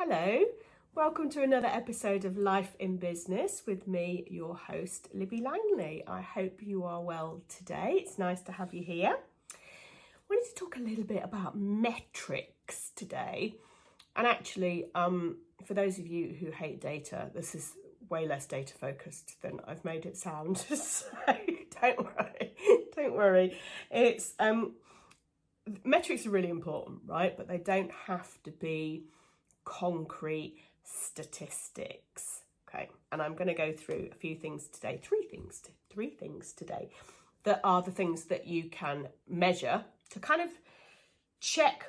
Hello, welcome to another episode of Life in Business with me, your host, Libby Langley. I hope you are well today. It's nice to have you here. I wanted to talk a little bit about metrics today. And actually, for those of you who hate data, this is way less data focused than I've made it sound. So don't worry. It's metrics are really important, right? But they don't have to be concrete statistics. Okay, and I'm going to go through a few things today, three things today that are the things that you can measure to kind of check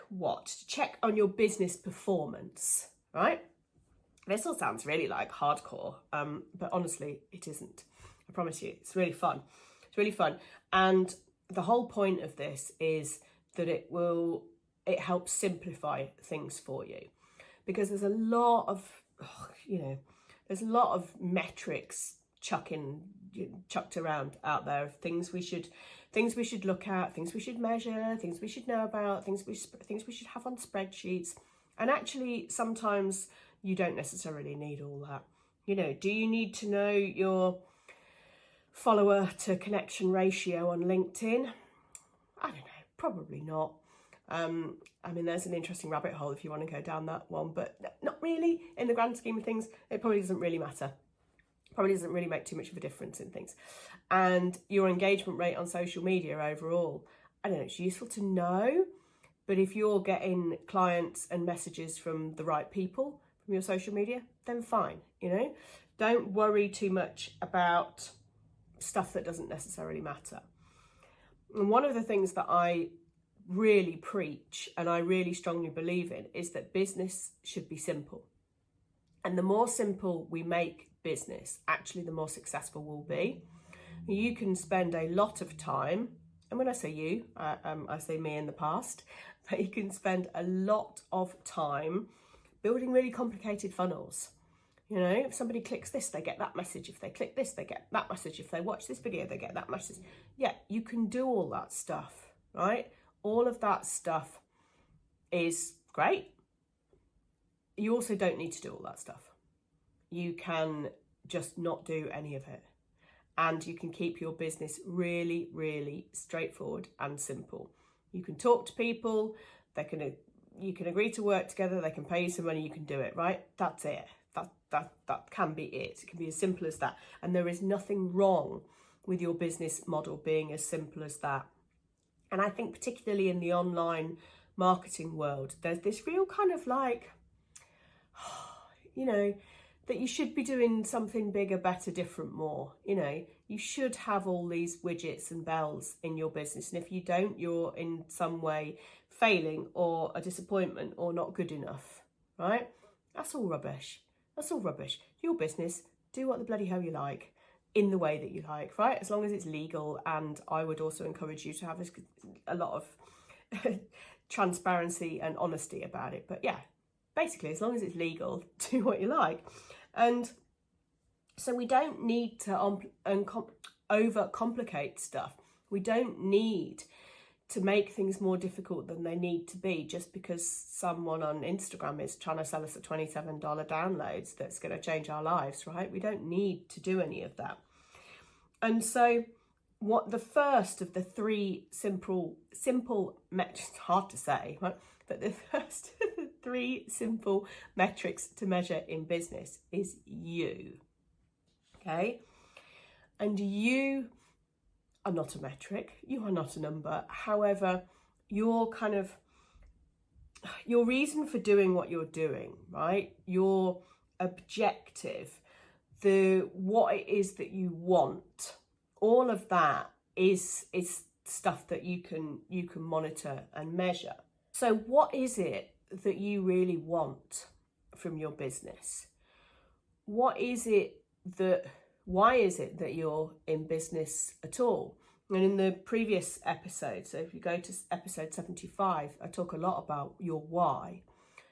on your business performance, right? This all sounds really like hardcore, but honestly, it isn't. I promise you, it's really fun. It's really fun. And the whole point of this is that it helps simplify things for you, because there's a lot of, metrics chucked around out there of things we should look at, things we should measure, things we should know about, things we should have on spreadsheets. And actually, sometimes you don't necessarily need all that. Do you need to know your follower to connection ratio on LinkedIn? I don't know, probably not. There's an interesting rabbit hole if you want to go down that one, but not really in the grand scheme of things. It probably doesn't really matter. Probably doesn't really make too much of a difference in things. And your engagement rate on social media overall, I don't know, it's useful to know, but if you're getting clients and messages from the right people from your social media, then fine, Don't worry too much about stuff that doesn't necessarily matter. And one of the things that I really preach and I really strongly believe in is that business should be simple. And the more simple we make business, actually the more successful we'll be. You can spend a lot of time, and when I say you, I say me in the past, but you can spend a lot of time building really complicated funnels. If somebody clicks this, they get that message. If they click this, they get that message. If they watch this video, they get that message. Yeah, you can do all that stuff, right? All of that stuff is great. You also don't need to do all that stuff. You can just not do any of it. And you can keep your business really, really straightforward and simple. You can talk to people, you can agree to work together, they can pay you some money, you can do it, right? That's it. That can be it. It can be as simple as that. And there is nothing wrong with your business model being as simple as that. And I think particularly in the online marketing world, there's this real kind of like, that you should be doing something bigger, better, different, more. You should have all these widgets and bells in your business. And if you don't, you're in some way failing or a disappointment or not good enough, right? That's all rubbish. Your business, do what the bloody hell you like, in the way that you like, right? As long as it's legal. And I would also encourage you to have a lot of transparency and honesty about it. But yeah, basically, as long as it's legal, do what you like. And so we don't need to overcomplicate stuff. We don't need to make things more difficult than they need to be just because someone on Instagram is trying to sell us a $27 downloads that's going to change our lives, right? We don't need to do any of that. And so what the first of the three simple metrics, hard to say, right? But the first of the three simple metrics to measure in business is you, okay? And you are not a metric, you are not a number. However, your reason for doing what you're doing, right? Your objective, what it is that you want, all of that is stuff that you can monitor and measure. So what is it that you really want from your business? Why is it that you're in business at all? And in the previous episode, so if you go to episode 75, I talk a lot about your why.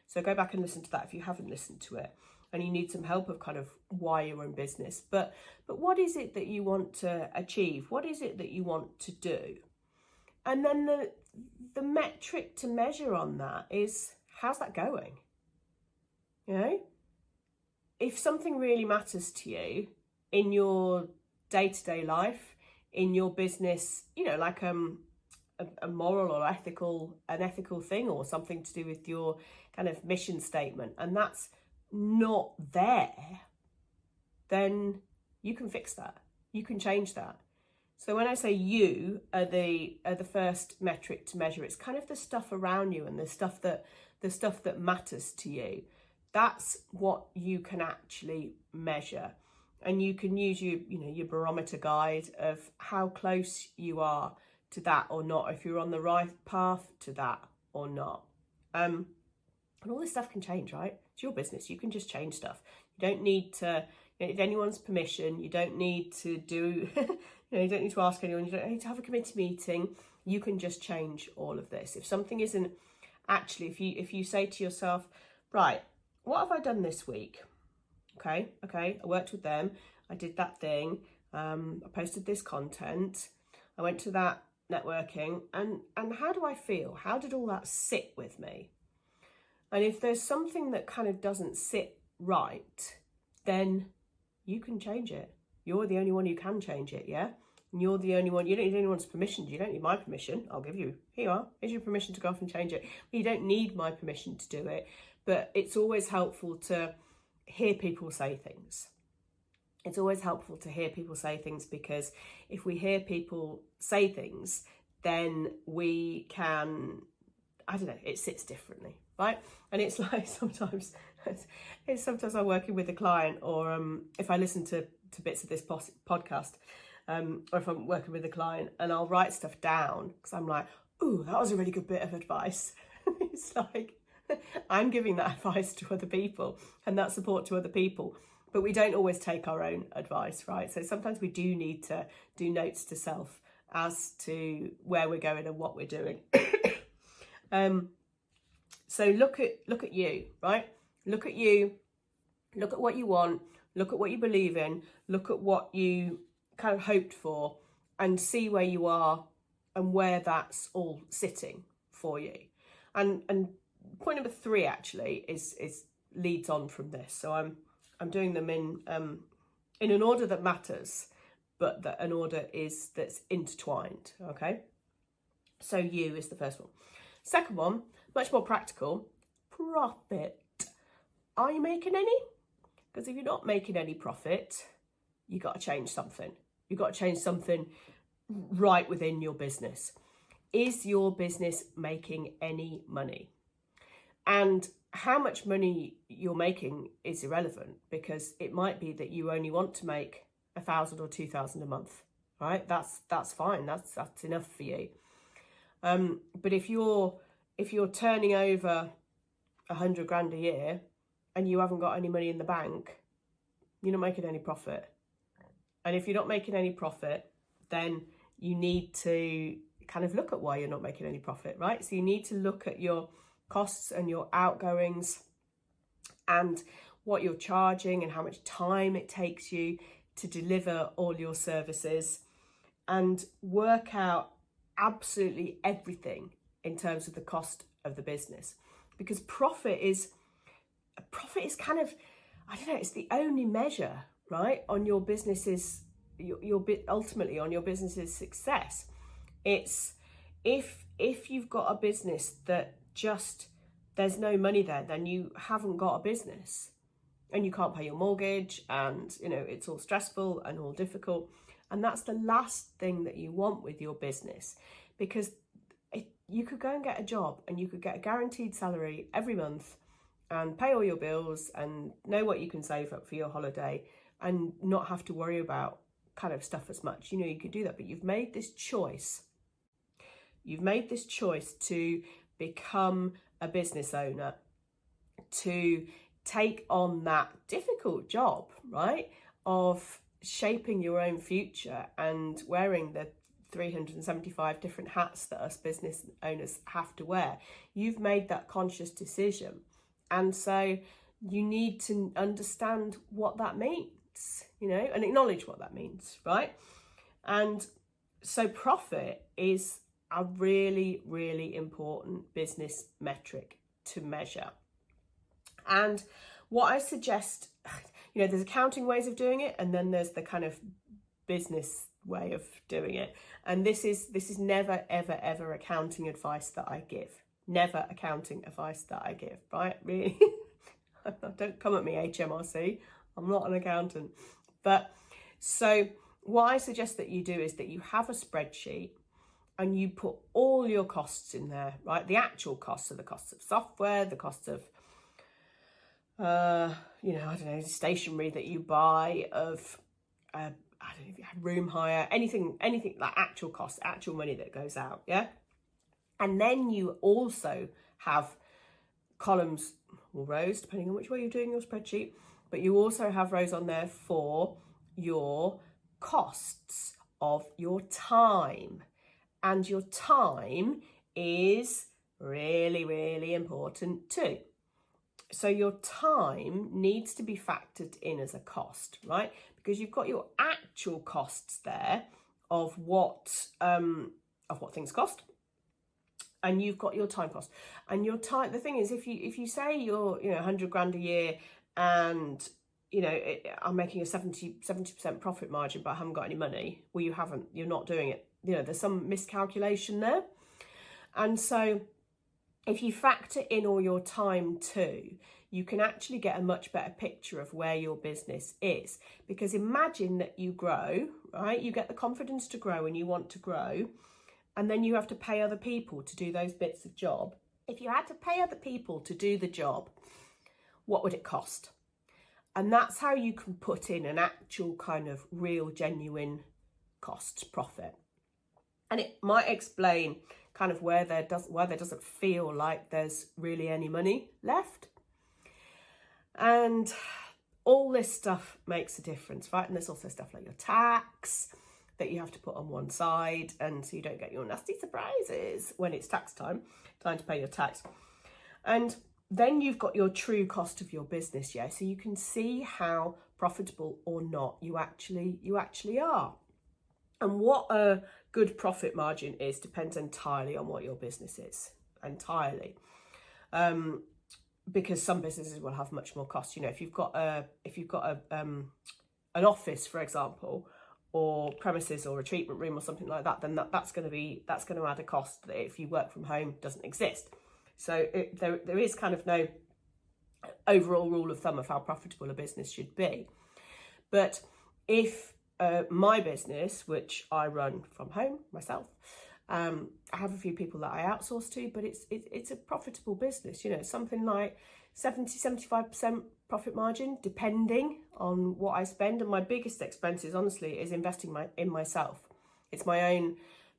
So go back and listen to that if you haven't listened to it and you need some help of kind of why you're in business. But what is it that you want to achieve? What is it that you want to do? And then the metric to measure on that is, how's that going? You know, if something really matters to you in your day-to-day life, in your business, you know, like a moral or an ethical thing, or something to do with your kind of mission statement, and that's not there, then you can fix that. You can change that. So when I say you are the first metric to measure, it's kind of the stuff around you and the stuff that matters to you. That's what you can actually measure. And you can use your barometer guide of how close you are to that or not, if you're on the right path to that or not. And all this stuff can change, right? It's your business. You can just change stuff. You don't need to need anyone's permission. You don't need to do, you don't need to ask anyone. You don't need to have a committee meeting. You can just change all of this. If something isn't actually, if you say to yourself, right, what have I done this week? Okay, I worked with them. I did that thing. I posted this content. I went to that networking, and how do I feel? How did all that sit with me? And if there's something that kind of doesn't sit right, then you can change it. You're the only one who can change it, yeah? And you're the only one. You don't need anyone's permission. You don't need my permission. I'll give you. Here you are. Here's your permission to go off and change it. You don't need my permission to do it. But it's always helpful to hear people say things. It's always helpful to hear people say things, because if we hear people say things, then we can, I don't know, it sits differently, right? And it's like sometimes I'm working with a client, or if I listen to bits of this podcast, or if I'm working with a client, and I'll write stuff down because I'm like, ooh, that was a really good bit of advice. It's like, I'm giving that advice to other people and that support to other people, but we don't always take our own advice, right? So sometimes we do need to do notes to self as to where we're going and what we're doing. So look at you, right? Look at you, look at what you want, look at what you believe in, look at what you kind of hoped for, and see where you are and where that's all sitting for you. And point number 3 actually is leads on from this. So I'm doing them in an order that matters, but that an order that's intertwined. Okay. So you is the first one. Second one, much more practical. Profit. Are you making any? Because if you're not making any profit, you got to change something. You've got to change something right within your business. Is your business making any money? And how much money you're making is irrelevant, because it might be that you only want to make 1,000 or 2,000 a month, right? That's fine. That's enough for you. But if you're turning over 100 grand a year and you haven't got any money in the bank, you're not making any profit. And if you're not making any profit, then you need to kind of look at why you're not making any profit, right? So you need to look at your costs and your outgoings and what you're charging and how much time it takes you to deliver all your services, and work out absolutely everything in terms of the cost of the business, because profit is kind of, I don't know, it's the only measure, right, on your business's ultimately on your business's success. It's if you've got a business that just there's no money there, then you haven't got a business, and you can't pay your mortgage, and it's all stressful and all difficult. And that's the last thing that you want with your business, because you could go and get a job and you could get a guaranteed salary every month and pay all your bills and know what you can save up for your holiday and not have to worry about kind of stuff as much. You could do that, but you've made this choice. You've made this choice to become a business owner, to take on that difficult job, right, of shaping your own future and wearing the 375 different hats that us business owners have to wear. You've made that conscious decision, and so you need to understand what that means, and acknowledge what that means, right? And so profit is a really, really important business metric to measure. And what I suggest, there's accounting ways of doing it, and then there's the kind of business way of doing it. And this is never, ever, ever accounting advice that I give. Never accounting advice that I give, right? Really? Don't come at me, HMRC. I'm not an accountant. But so what I suggest that you do is that you have a spreadsheet and you put all your costs in there, right? The actual costs, so the costs of software, the costs of, stationery that you buy, of, I don't know if you have room hire, anything like actual costs, actual money that goes out, yeah? And then you also have columns or rows, depending on which way you're doing your spreadsheet, but you also have rows on there for your costs of your time. And your time is really, really important too. So your time needs to be factored in as a cost, right? Because you've got your actual costs there of what things cost, and you've got your time cost. And your time, the thing is, if you say you're 100 grand a year, and I'm making a 70% profit margin, but I haven't got any money, well, you're not doing it. There's some miscalculation there. And so if you factor in all your time too, you can actually get a much better picture of where your business is. Because imagine that you grow, right? You get the confidence to grow and you want to grow, and then you have to pay other people to do those bits of job. If you had to pay other people to do the job, what would it cost? And that's how you can put in an actual kind of real, genuine cost profit. And it might explain kind of where there doesn't feel like there's really any money left. And all this stuff makes a difference, right? And there's also stuff like your tax that you have to put on one side, and so you don't get your nasty surprises when it's tax time to pay your tax. And then you've got your true cost of your business, yeah? So you can see how profitable or not you actually are. And what a good profit margin is depends entirely on what your business is, entirely. Because some businesses will have much more cost. If you've got an office, for example, or premises or a treatment room or something like that, then that's going to add a cost that if you work from home doesn't exist. So there is kind of no overall rule of thumb of how profitable a business should be. But if my business, which I run from home myself, I have a few people that I outsource to, but it's a profitable business. Something like 70-75% profit margin, depending on what I spend. And my biggest expenses, honestly, is investing in myself. It's my own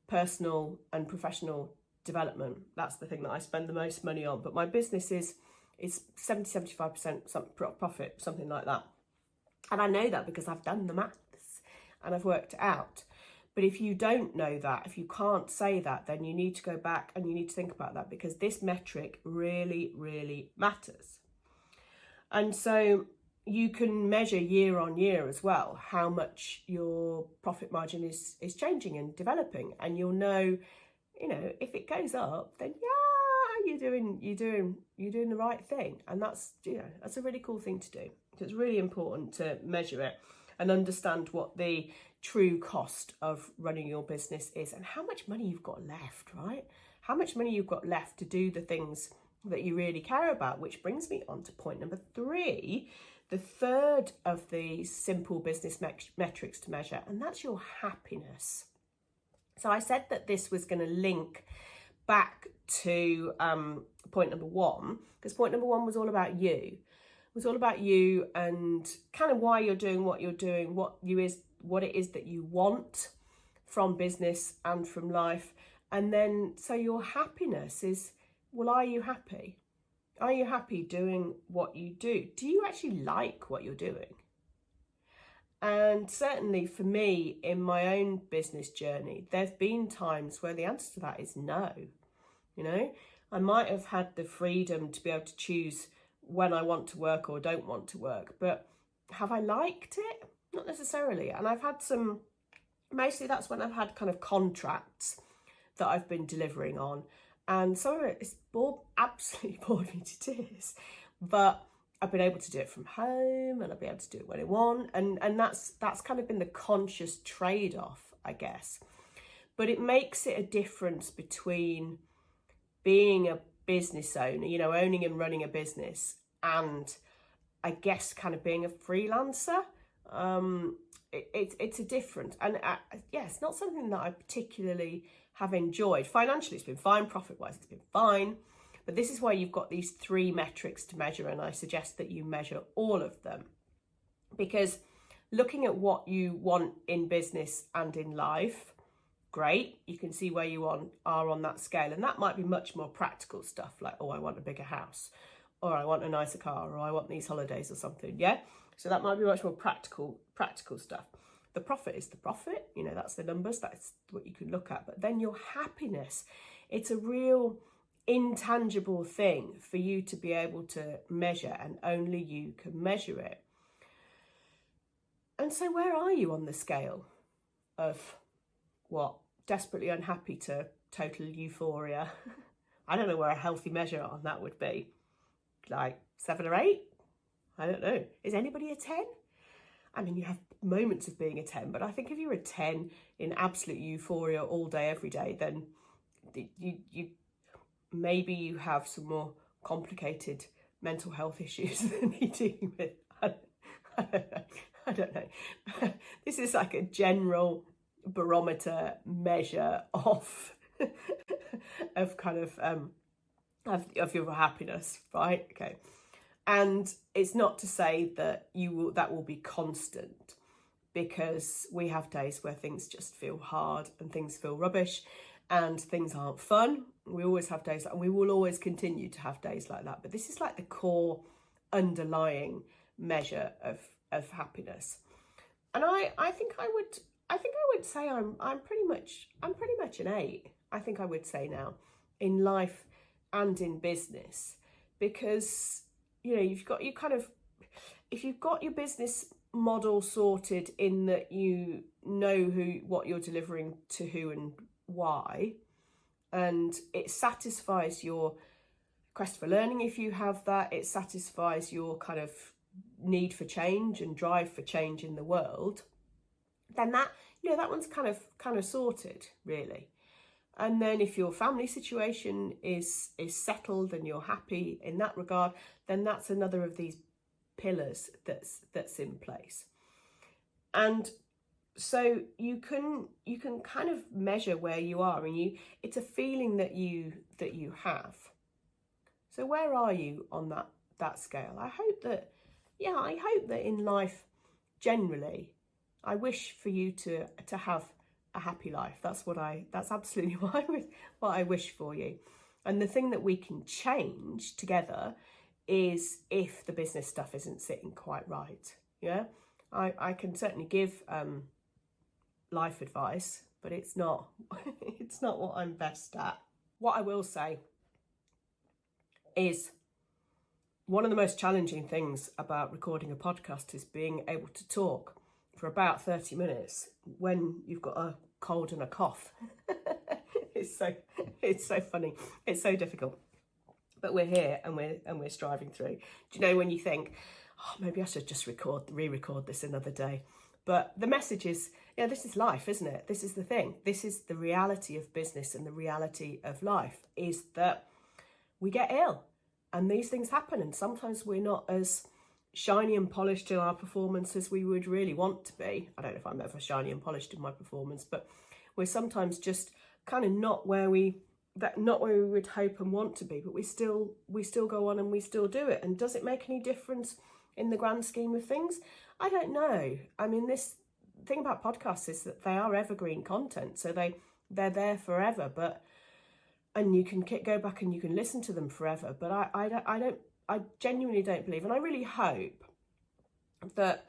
personal and professional development. That's the thing that I spend the most money on. But my business is 70-75% profit, something like that. And I know that because I've done the maths and I've worked it out. But if you don't know that, if you can't say that, then you need to go back and you need to think about that, because this metric really, really matters. And so you can measure year on year as well how much your profit margin is changing and developing, and you'll know, if it goes up, then you're doing the right thing. And that's a really cool thing to do. So it's really important to measure it and understand what the true cost of running your business is, and how much money you've got left, right? How much money you've got left to do the things that you really care about, which brings me on to point number 3, the third of the simple business metrics to measure, and that's your happiness. So I said that this was going to link back to point number 1, because point number 1 was all about you. It was all about you and kind of why you're doing what you're doing, what it is that you want from business and from life. And then, so your happiness is, well, are you happy? Are you happy doing what you do? Do you actually like what you're doing? And certainly for me, in my own business journey, there's been times where the answer to that is no. I might have had the freedom to be able to choose when I want to work or don't want to work, but have I liked it? Not necessarily. And I've had mostly that's when I've had kind of contracts that I've been delivering on, and some of it is absolutely bored me to tears, but I've been able to do it from home, and I'll be able to do it when I want, and that's kind of been the conscious trade-off, I guess. But it makes it a difference between being a business owner, you know, owning and running a business, and I guess kind of being a freelancer. It's a difference, and yeah, it's not something that I particularly have enjoyed. Financially, it's been fine. Profit-wise, it's been fine. But this is why you've got these 3 metrics to measure, and I suggest that you measure all of them. Because looking at what you want in business and in life, great, you can see where you are on that scale. And that might be much more practical stuff, like, oh, I want a bigger house, or I want a nicer car, or I want these holidays or something, yeah? So that might be much more practical stuff. The profit is the profit, you know, that's the numbers, that's what you can look at. But then your happiness, it's a real intangible thing for you to be able to measure, and only you can measure it. And so where are you on the scale of what? Desperately unhappy to total euphoria? I don't know where a healthy measure on that would be. Like 7 or 8? I don't know. Is anybody a 10? I mean, you have moments of being a 10, but I think if you're a 10 in absolute euphoria all day, every day, then you maybe you have some more complicated mental health issues than you're dealing with. I don't know. This is like a general barometer measure of kind of your happiness, right? Okay. And it's not to say that that will be constant, because we have days where things just feel hard and things feel rubbish and things aren't fun. We always have days, and we will always continue to have days like that. But this is like the core underlying measure of happiness. And I think I would say I'm pretty much an 8. I think I would say now, in life and in business, because you know, if you've got your business model sorted, in that you know what you're delivering to who and why, and it satisfies your quest for learning, if you have that, it satisfies your kind of need for change and drive for change in the world, then that one's kind of sorted, really. And then if your family situation is settled and you're happy in that regard, then that's another of these pillars that's in place. And so you can kind of measure where you are, and it's a feeling that you have. So where are you on that scale? I hope that in life generally, I wish for you to have a happy life. That's absolutely what I wish for you. And the thing that we can change together is if the business stuff isn't sitting quite right. Yeah, I can certainly give life advice, but it's not what I'm best at. What I will say is, one of the most challenging things about recording a podcast is being able to talk for about 30 minutes when you've got a cold and a cough. It's so funny. It's so difficult. But we're here, and we're striving through. Do you know when you think, oh, maybe I should just re-record this another day? But the message is, yeah, this is life, isn't it? This is the thing. This is the reality of business, and the reality of life is that we get ill, and these things happen, and sometimes we're not as shiny and polished in our performance as we would really want to be. I don't know if I'm ever shiny and polished in my performance, but we're sometimes just kind of not where we would hope and want to be, but we still go on and we still do it. And does it make any difference in the grand scheme of things? I don't know. I mean, this thing about podcasts is that they are evergreen content, so they're there forever, and you can go back and you can listen to them forever. But I genuinely don't believe, and I really hope that,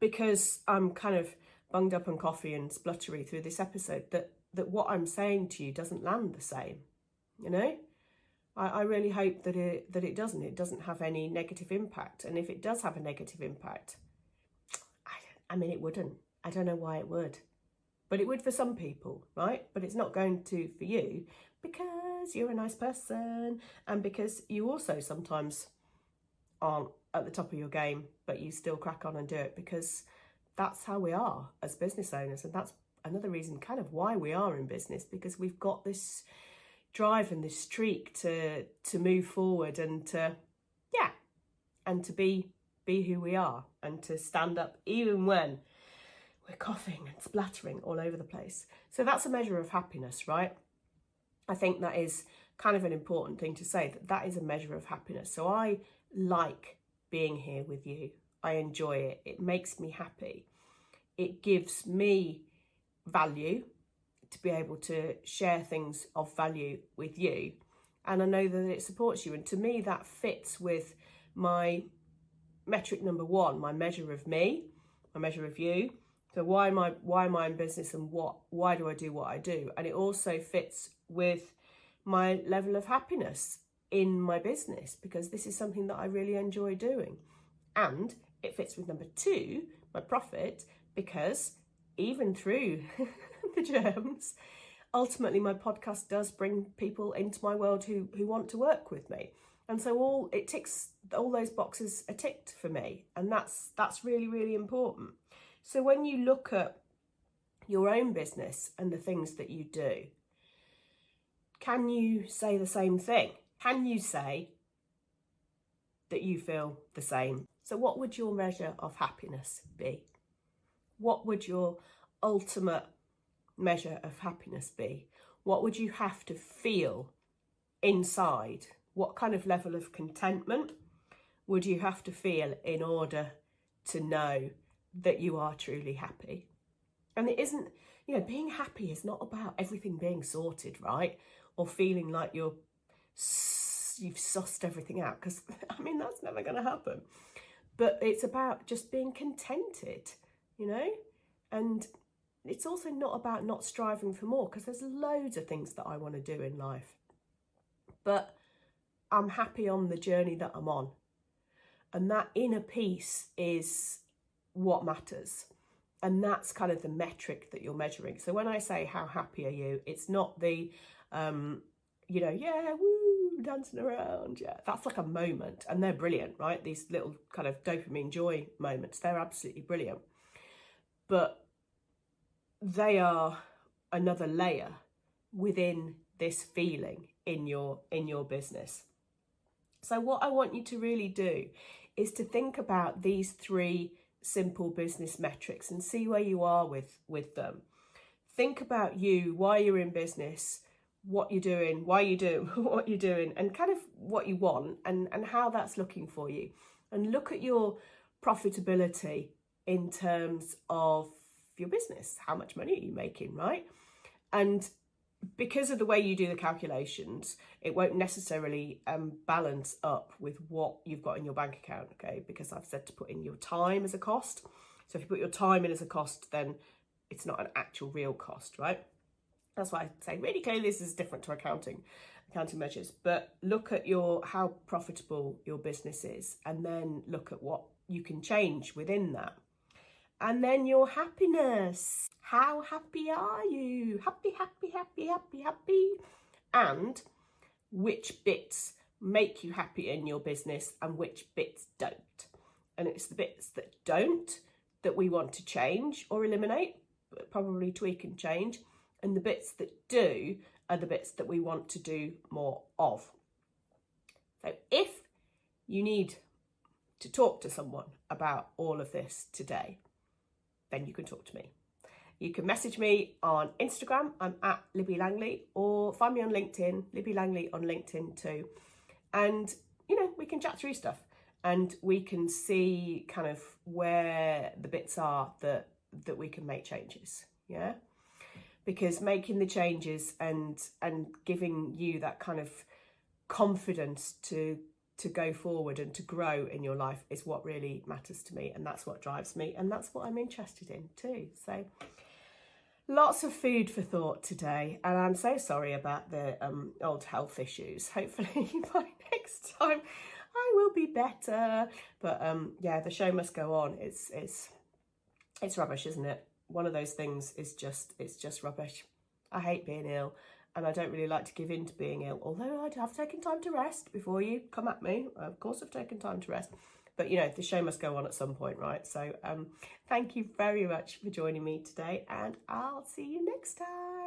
because I'm kind of bunged up on coffee and spluttery through this episode, that what I'm saying to you doesn't land the same. You know, I really hope that it doesn't have any negative impact. And if it does have a negative impact, I mean, it wouldn't. I don't know why it would, but it would for some people, right? But it's not going to for you, because you're a nice person, and because you also sometimes aren't at the top of your game, but you still crack on and do it, because that's how we are as business owners. And that's another reason kind of why we are in business, because we've got this drive and this streak to move forward and to be who we are, and to stand up even when we're coughing and splattering all over the place. So that's a measure of happiness, right? I think that is kind of an important thing to say, that is a measure of happiness. So I like being here with you. I enjoy it. It makes me happy. It gives me value to be able to share things of value with you. And I know that it supports you. And to me, that fits with my metric number one, my measure of me, my measure of you. So why am I in business, and why do I do what I do? And it also fits with my level of happiness in my business, because this is something that I really enjoy doing. And it fits with number two, my profit, because even through the germs, ultimately my podcast does bring people into my world who want to work with me. And so all those boxes are ticked for me. And that's really, really important. So when you look at your own business and the things that you do, can you say the same thing? Can you say that you feel the same? So what would your measure of happiness be? What would your ultimate measure of happiness be? What would you have to feel inside? What kind of level of contentment would you have to feel in order to know that you are truly happy? And it isn't, being happy is not about everything being sorted, right? Or feeling like you've sussed everything out, because that's never going to happen. But it's about just being contented, and it's also not about not striving for more, because there's loads of things that I want to do in life, but I'm happy on the journey that I'm on. And that inner peace is what matters. And that's kind of the metric that you're measuring. So when I say how happy are you, it's not the, dancing around. Yeah, that's like a moment. And they're brilliant, right? These little kind of dopamine joy moments, they're absolutely brilliant. But they are another layer within this feeling in your business. So what I want you to really do is to think about these three simple business metrics and see where you are with them. Think about you, why you're in business, what you're doing, why you're doing what you're doing, and kind of what you want and how that's looking for you. And look at your profitability in terms of your business. How much money are you making, right? And because of the way you do the calculations, it won't necessarily balance up with what you've got in your bank account, okay? Because I've said to put in your time as a cost. So if you put your time in as a cost, then it's not an actual real cost, right? That's why I say really clearly this is different to accounting measures. But look at how profitable your business is, and then look at what you can change within that. And then your happiness. How happy are you? Happy, happy, happy, happy, happy. And which bits make you happy in your business and which bits don't. And it's the bits that don't that we want to change or eliminate, but probably tweak and change. And the bits that do are the bits that we want to do more of. So if you need to talk to someone about all of this today, then you can talk to me. You can message me on Instagram, I'm at Libby Langley, or find me on LinkedIn, Libby Langley on LinkedIn too. And, we can chat through stuff and we can see kind of where the bits are that we can make changes, yeah? Because making the changes and giving you that kind of confidence to go forward and to grow in your life is what really matters to me, and that's what drives me, and that's what I'm interested in too. So lots of food for thought today, and I'm so sorry about the old health issues. Hopefully by next time I will be better, but the show must go on. It's rubbish, isn't it? One of those things is it's just rubbish. I hate being ill, and I don't really like to give in to being ill, although I have taken time to rest before you come at me. Of course I've taken time to rest, but you know, the show must go on at some point, right? So thank you very much for joining me today, and I'll see you next time.